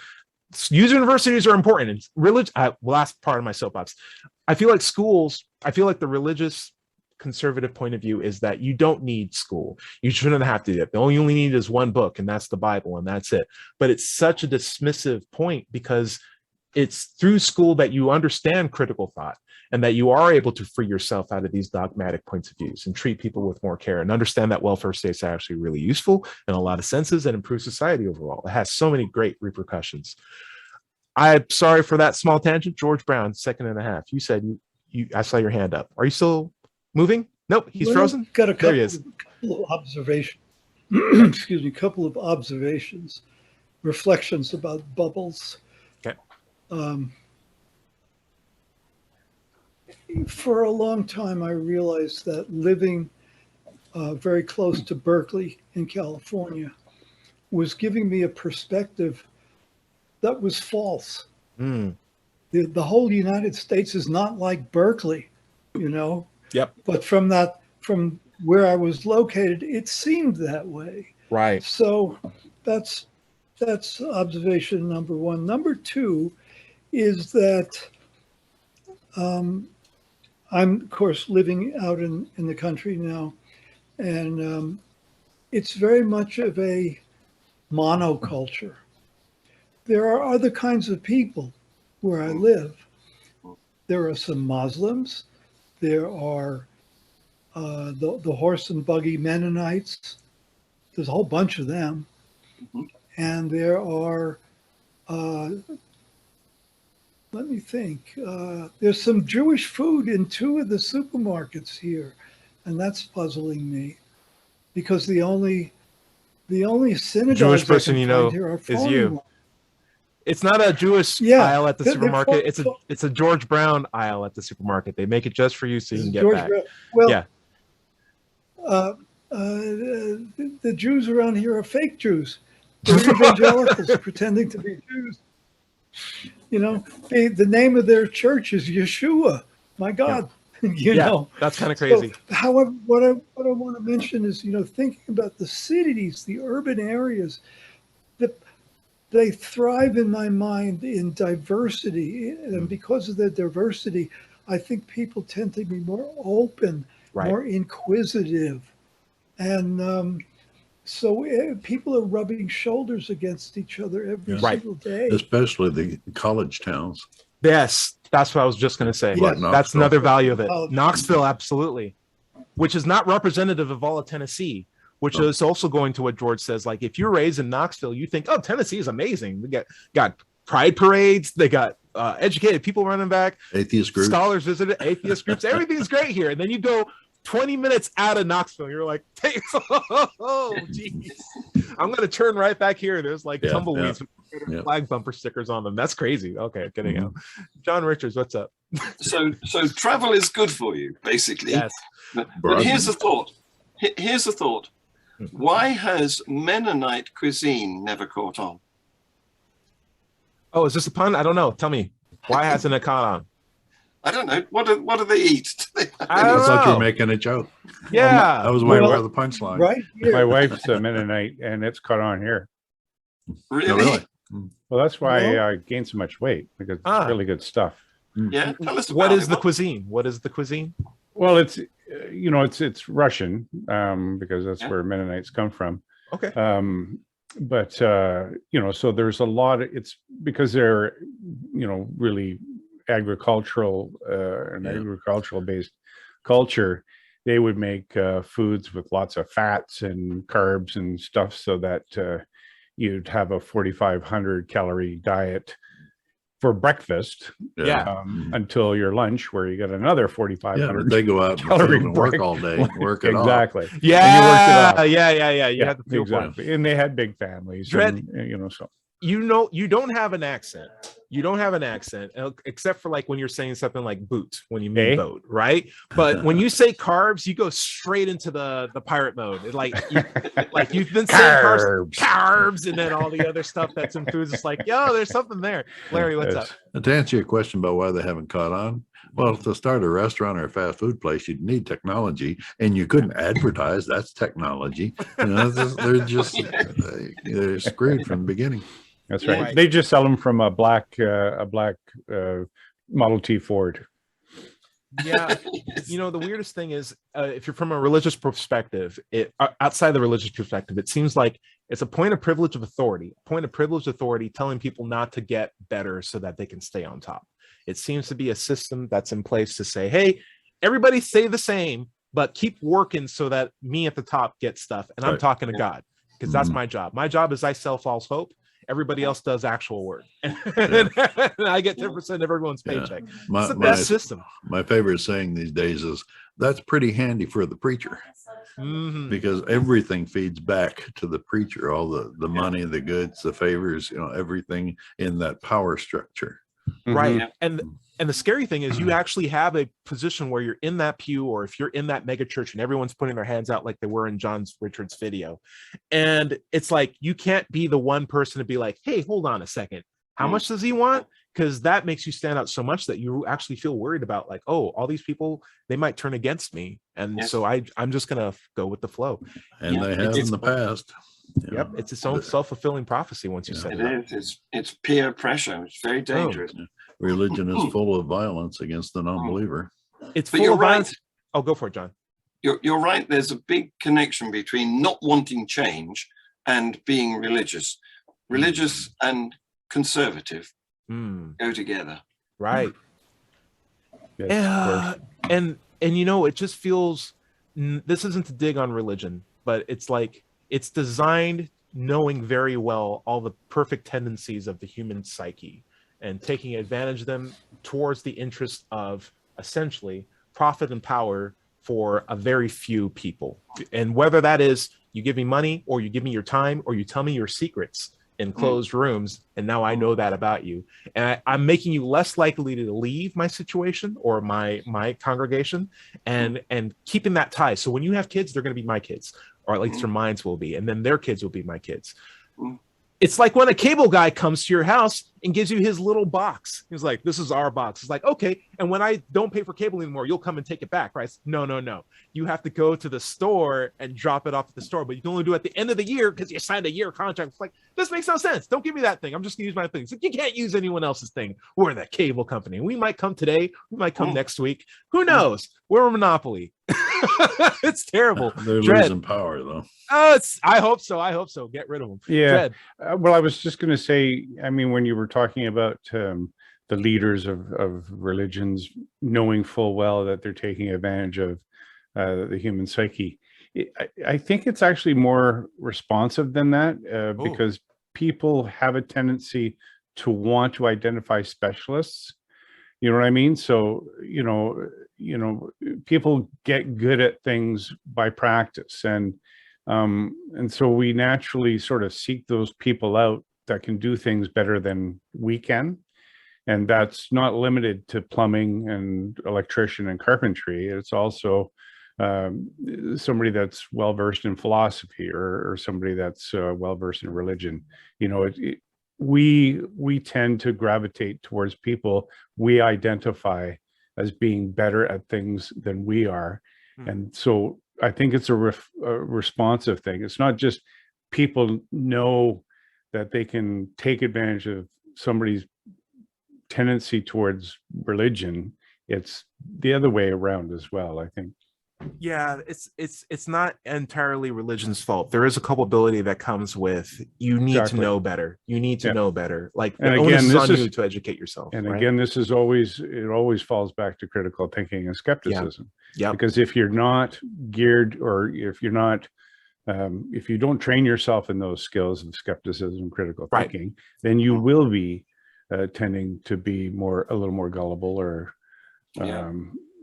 universities are important. And religion, last part of my soapbox, I feel like schools, I feel like the religious conservative point of view is that you don't need school. You shouldn't have to do it. All you only need is one book, and that's the Bible, and that's it. But it's such a dismissive point, because it's through school that you understand critical thought, and that you are able to free yourself out of these dogmatic points of views and treat people with more care, and understand that welfare states are actually really useful in a lot of senses and improve society overall. It has so many great repercussions. I'm sorry for that small tangent. George Brown, second and a half. You said I saw your hand up. Are you still moving? Nope, he's frozen. Got a couple there he is. of observations. excuse me, a couple of observations, reflections about bubbles. Okay. For a long time, I realized that living very close to Berkeley in California was giving me a perspective that was false. Mm. The whole United States is not like Berkeley, you know. Yep. But from where I was located, it seemed that way. Right. So that's observation number one. Number two is that I'm, of course, living out in the country now, and it's very much of a monoculture. There are other kinds of people where I live. There are some Muslims. There are the horse and buggy Mennonites. There's a whole bunch of them. And there are, let me think, there's some Jewish food in two of the supermarkets here. And that's puzzling me because the only synagogues Jewish person I can you know find here are is foreign you. ones. It's not a Jewish Yeah, aisle at the they're supermarket. fo- It's a George Brown aisle at the supermarket. They make it just for you so you can get George back. Brown. Well, Yeah. The Jews around here are fake Jews. They're evangelicals pretending to be Jews. You know, the name of their church is Yeshua. My God, you know. That's kind of crazy. So, however, what I want to mention is, you know, thinking about the cities, the urban areas, they thrive in my mind in diversity, and because of their diversity, I think people tend to be more open, Right. more inquisitive, and so people are rubbing shoulders against each other every Right. single day. Especially the college towns. Yes, that's what I was just going to say. Yeah. Like That's Knoxville. another value of it. Oh. Knoxville, absolutely, which is not representative of all of Tennessee, which is also going to what George says. Like, if you're raised in Knoxville, you think, oh, Tennessee is amazing. We got pride parades. They got educated people running back. Atheist groups. Scholars visited, atheist groups. Everything's great here. And then you go 20 minutes out of Knoxville. You're like, hey, oh, geez. I'm going to turn right back here. There's like Yeah, tumbleweeds with yeah. flag bumper stickers on them. That's crazy. Okay, getting out. John Richards, what's up? So travel is good for you, basically. Yes. But here's a thought. Here's a thought. Why has Mennonite cuisine never caught on? Oh, is this a pun? I don't know. Tell me. Why hasn't it caught on? I don't know. What do they eat? I don't I thought you know. were making a joke. Yeah. I was waiting Well, for the punchline. Right here. My wife's a Mennonite, and it's caught on here. Really? Oh, really? Well, that's why Well- I gained so much weight, because Ah. it's really good stuff. Yeah. Tell us What about is it. the cuisine? What is the cuisine? Well, it's it's Russian, because that's Yeah. where Mennonites come from. Okay. But so there's a lot of, it's because they're really agricultural an Yeah. agricultural based culture. They would make foods with lots of fats and carbs and stuff, so that you'd have a 4,500 calorie diet for breakfast, Yeah. until your lunch, where you get another Yeah, 4,500. but they go out in the Calorie field and work break. all day, work it off. Exactly. Yeah. And you worked it off. Yeah. You had the fuel point. exactly. And they had big families. Dread- And, so You don't have an accent. You don't have an accent, except for like when you're saying something like boot when you mean Eh? boat, right? But when you say carbs, you go straight into the pirate mode. Like you've been saying carbs, and then all the other stuff that's in foods. It's like, yo, there's something there. Larry, what's up? It's- And to answer your question about why they haven't caught on, well, to start a restaurant or a fast food place, you'd need technology, and you couldn't advertise. That's technology. They're just they're screwed from the beginning. That's right. Right. They just sell them from a black Model T Ford. Yeah. The weirdest thing is, if you're from a religious perspective, outside the religious perspective, it seems like it's a point of privilege of authority, telling people not to get better so that they can stay on top. It seems to be a system that's in place to say, hey, everybody stay the same, but keep working so that me at the top gets stuff. And I'm Right. talking to God, because that's Mhm. my job. My job is I sell false hope. Everybody else does actual work. And I get 10% of everyone's Yeah. paycheck. My, It's the my, best system. my favorite saying these days is, that's pretty handy for the preacher. because everything feeds back to the preacher, all the money, the goods, the favors, everything in that power structure. Right. Yeah. And the scary thing is you actually have a position where you're in that pew, or if you're in that mega church and everyone's putting their hands out like they were in John Richard's video. And it's like, you can't be the one person to be like, hey, hold on a second. How much does he want? Because that makes you stand out so much that you actually feel worried about, like, oh, all these people, they might turn against me. And so I'm just going to go with the flow. And they have in the past. Yep. It's its own self-fulfilling prophecy once you set it up. It's peer pressure. It's very dangerous. Religion is full of violence against the non-believer. It's But full you're of right. violence. Oh, go for it, John. You're right. There's a big connection between not wanting change and being religious. Religious and conservative go together. Right. Yes, of course. And it just feels, this isn't to dig on religion, but it's like, it's designed knowing very well all the perfect tendencies of the human psyche and taking advantage of them towards the interest of essentially profit and power for a very few people. And whether that is you give me money, or you give me your time, or you tell me your secrets in closed rooms, and now I know that about you, and I'm making you less likely to leave my situation or my congregation, and keeping that tie. So when you have kids, they're going to be my kids, or at least their minds will be, and then their kids will be my kids. It's like when a cable guy comes to your house and gives you his little box. He's like, this is our box. It's like, okay. And when I don't pay for cable anymore, you'll come and take it back, right? No. You have to go to the store and drop it off at the store, but you can only do it at the end of the year because you signed a year contract. It's like, this makes no sense. Don't give me that thing. I'm just gonna use my thing. It's like, you can't use anyone else's thing. We're the cable company. We might come today. We might come next week. Who knows? We're a monopoly. It's terrible. They're losing power, though. I hope so. Get rid of them. Yeah. Well, I was just going to say, I mean, when you were talking about the leaders of religions knowing full well that they're taking advantage of the human psyche, I think it's actually more responsive than that, because people have a tendency to want to identify specialists. You know what I mean? So, people get good at things by practice, and so we naturally sort of seek those people out that can do things better than we can. And that's not limited to plumbing and electrician and carpentry. It's also somebody that's well-versed in philosophy, or somebody that's well-versed in religion. We tend to gravitate towards people we identify as being better at things than we are. And so I think it's a responsive thing. It's not just people know that they can take advantage of somebody's tendency towards religion. It's the other way around as well, I think. Yeah, it's not entirely religion's fault. There is a culpability that comes with, you need to know better. You need to know better. Like, the onus is on you to educate yourself. And again, this is always falls back to critical thinking and skepticism. Yeah. Because if you're not geared, or if you're not, if you don't train yourself in those skills of skepticism, critical thinking, then you will be tending to be a little more gullible, or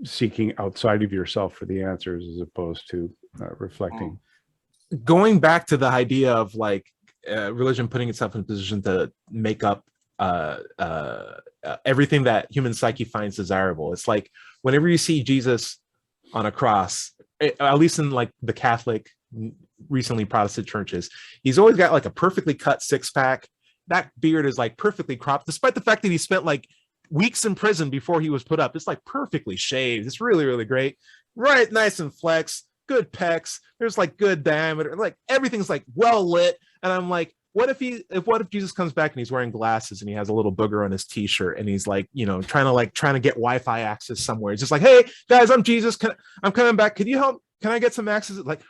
seeking outside of yourself for the answers, as opposed to reflecting. Going back to the idea of like religion putting itself in a position to make up everything that human psyche finds desirable. It's like whenever you see Jesus on a cross, at least in like the Catholic, recently Protestant churches, he's always got like a perfectly cut six-pack. That beard is like perfectly cropped, despite the fact that he spent like weeks in prison before he was put up. It's like perfectly shaved. It's really, really great. Right, nice and flex, good pecs. There's like good diameter. Like everything's like well lit. And I'm like, what if Jesus comes back and he's wearing glasses and he has a little booger on his t-shirt and he's like, trying to get Wi-Fi access somewhere. It's just like, hey guys, I'm Jesus. I'm coming back. Can you help? Can I get some access? Like,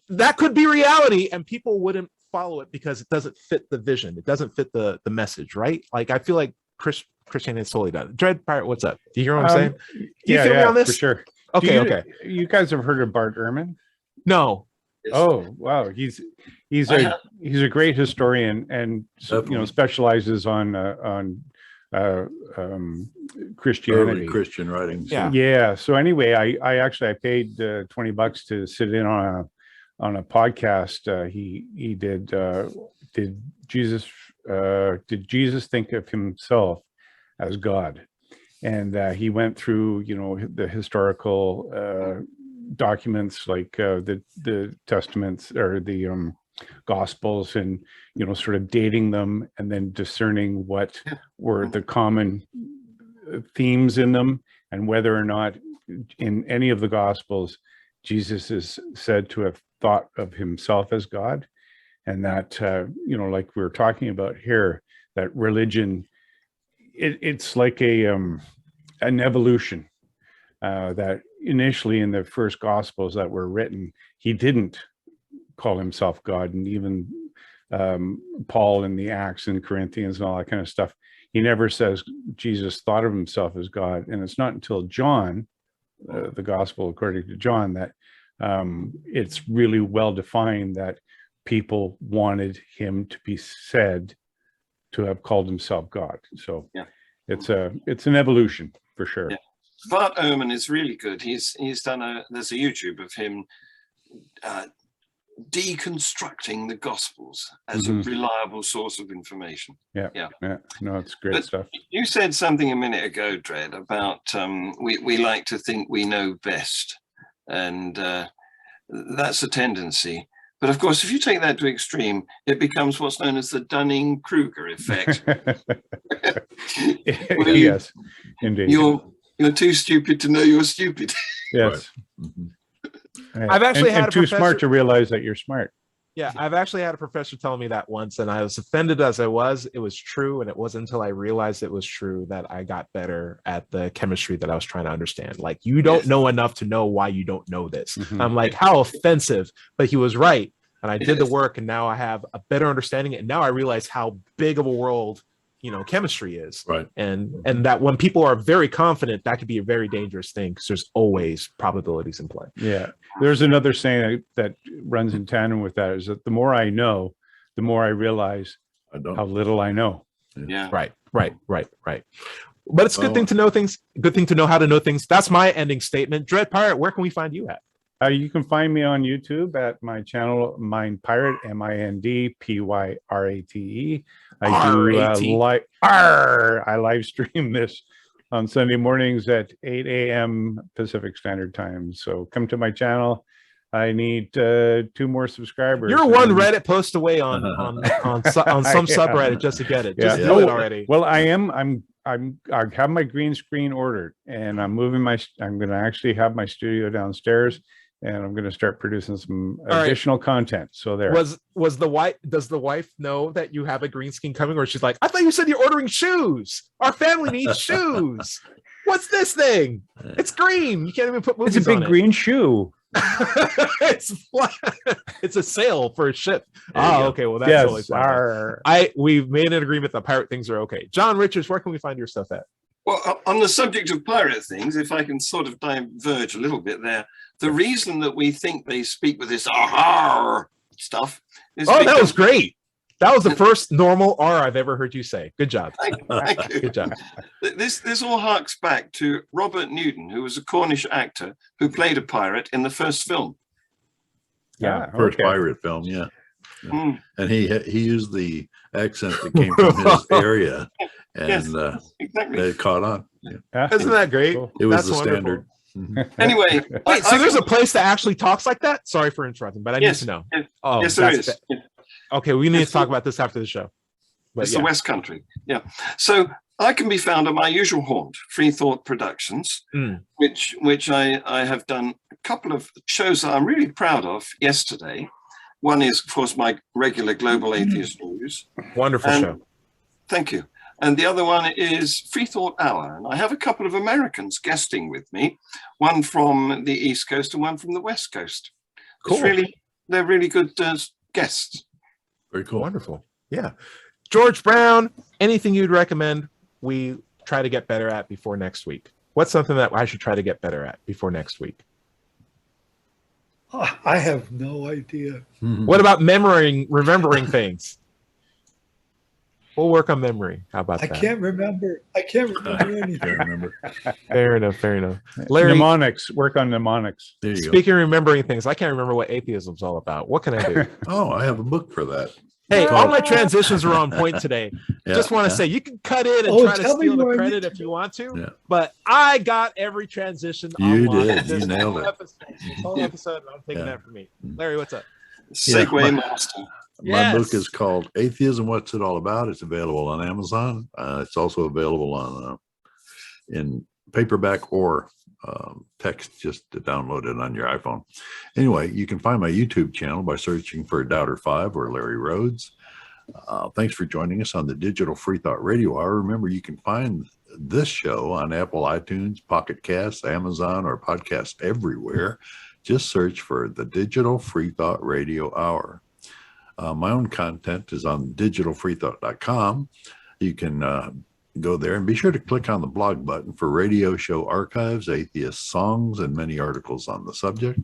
that could be reality, and people wouldn't follow it because it doesn't fit the vision. It doesn't fit the message, right? Like, I feel like Christianity is totally done. Dread Pirate, what's up? Do you hear what I'm saying? Do you feel me on this? For sure. Okay. You guys have heard of Bart Ehrman? No. Oh wow, he's a great historian, and specializes on Christianity. Early Christian writings. Yeah. Yeah. So anyway, I paid $20 to sit in on a podcast. He did. Did Jesus think of himself as God? And he went through, the historical documents like the Testaments or the Gospels, and sort of dating them and then discerning what were the common themes in them, and whether or not in any of the Gospels Jesus is said to have thought of himself as God. And that like we were talking about here, that religion, it's like an evolution, that initially in the first Gospels that were written, he didn't call himself God. And even Paul in the Acts and Corinthians and all that kind of stuff, he never says Jesus thought of himself as God. And it's not until John, the Gospel according to John, that it's really well defined that people wanted him to be said to have called himself God. So it's an evolution for sure. Bart Ehrman is really good. He's done there's a YouTube of him deconstructing the Gospels as a reliable source of information. No, it's great stuff. You said something a minute ago, Dred, about we like to think we know best, and that's a tendency. But of course, if you take that to extreme, it becomes what's known as the Dunning-Kruger effect. Yes, indeed. You're too stupid to know you're stupid. Yes. Right. I've actually had and too smart to realize that you're smart. Yeah, I've actually had a professor tell me that once, and I was offended as I was. It was true, and it wasn't until I realized it was true that I got better at the chemistry that I was trying to understand. Like, you don't know enough to know why you don't know this. I'm like, how offensive, but he was right. And I did the work, and now I have a better understanding. And now I realize how big of a world, chemistry is. Right. And that when people are very confident, that could be a very dangerous thing, because there's always probabilities in play. Yeah. There's another saying that runs in tandem with that, is that the more I know, the more I realize how little I know. Yeah. Right. But it's a good thing to know things. Good thing to know how to know things. That's my ending statement. Dread Pirate, where can we find you at? You can find me on YouTube at my channel, Mind Pirate, MINDPYRATE. I live stream this on Sunday mornings at 8 a.m. Pacific Standard Time. So come to my channel. I need 2 more subscribers. You're one Reddit post away on some subreddit just to get it. Just do it already. Well, I have my green screen ordered, and I'm moving I'm going to actually have my studio downstairs, and I'm going to start producing some additional content. So there. Does the wife know that you have a green screen coming, or she's like, I thought you said you're ordering shoes. Our family needs shoes. What's this thing? It's green. You can't even put movies on it. It's a big green shoe. It's a sale for a ship. Okay. Well, that's totally fine. We've made an agreement that pirate things are okay. John Richards, where can we find your stuff at? Well, on the subject of pirate things, if I can sort of diverge a little bit there, the reason that we think they speak with this "ah" stuff is that was great. That was the first normal R I've ever heard you say. Good job. Thank you. Good job. This all harks back to Robert Newton, who was a Cornish actor who played a pirate in the first film. First pirate film, and he used the accent that came from his area, and exactly. It caught on. Isn't that great? It was That's the wonderful. standard. Anyway, wait, so there's a place that actually talks like that? Sorry for interrupting, but I need to know. Yes, there is. Okay, we need to talk about this after the show. But it's the West Country. Yeah. So I can be found at my usual haunt, Freethought Productions, which I have done a couple of shows that I'm really proud of yesterday. One is, of course, my regular Global Atheist News. Wonderful show. Thank you. And the other one is Freethought Hour. And I have a couple of Americans guesting with me, one from the East Coast and one from the West Coast. Cool. They're really good guests. Very cool. Wonderful. Yeah. George Brown, anything you'd recommend we try to get better at before next week? What's something that I should try to get better at before next week? I have no idea. What about remembering things? We'll work on memory. How about I that? can't remember. I can't remember anything. Can't remember. Fair enough. Fair enough. Larry, Mnemonics. Work on mnemonics. There you go. speaking of remembering things, I can't remember what atheism's all about. What can I do? Oh, I have a book for that. Hey, It's all called- my transitions are on point today. Yeah, Just want to yeah. say you can cut in and Oh, try to tell me steal the more. credit if you want to, Yeah. but I got every transition. You on lock. did. This You nailed whole it. This whole episode, I'm taking Yeah. that from me. Larry, what's up? Segway Yeah. master. My book Yes. is called Atheism, What's It All About? It's available on Amazon. It's also available on in paperback or text, just to download it on your iPhone. Anyway, you can find my YouTube channel by searching for Doubter 5 or Larry Rhodes. Thanks for joining us on the Digital Freethought Radio Hour. Remember, you can find this show on Apple iTunes, Pocket Casts, Amazon, or podcast everywhere. Just search for the Digital Freethought Radio Hour. My own content is on digitalfreethought.com. You can go there and be sure to click on the blog button for radio show archives, atheist songs, and many articles on the subject.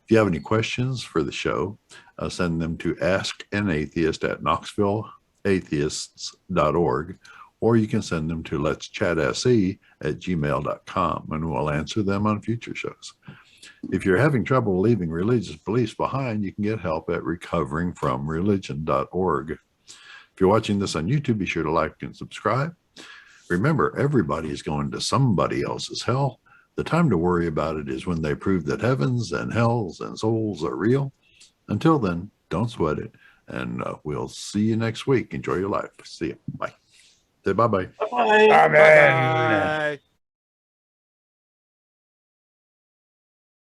If you have any questions for the show, send them to askanatheist@knoxvilleatheists.org, or you can send them to letschatse@gmail.com, and we'll answer them on future shows. If you're having trouble leaving religious beliefs behind, you can get help at recoveringfromreligion.org. If you're watching this on YouTube, be sure to like and subscribe. Remember, everybody is going to somebody else's hell. The time to worry about it is when they prove that heavens and hells and souls are real. Until then, don't sweat it. And we'll see you next week. Enjoy your life. See you. Bye. Say bye-bye. Bye. Amen. Bye.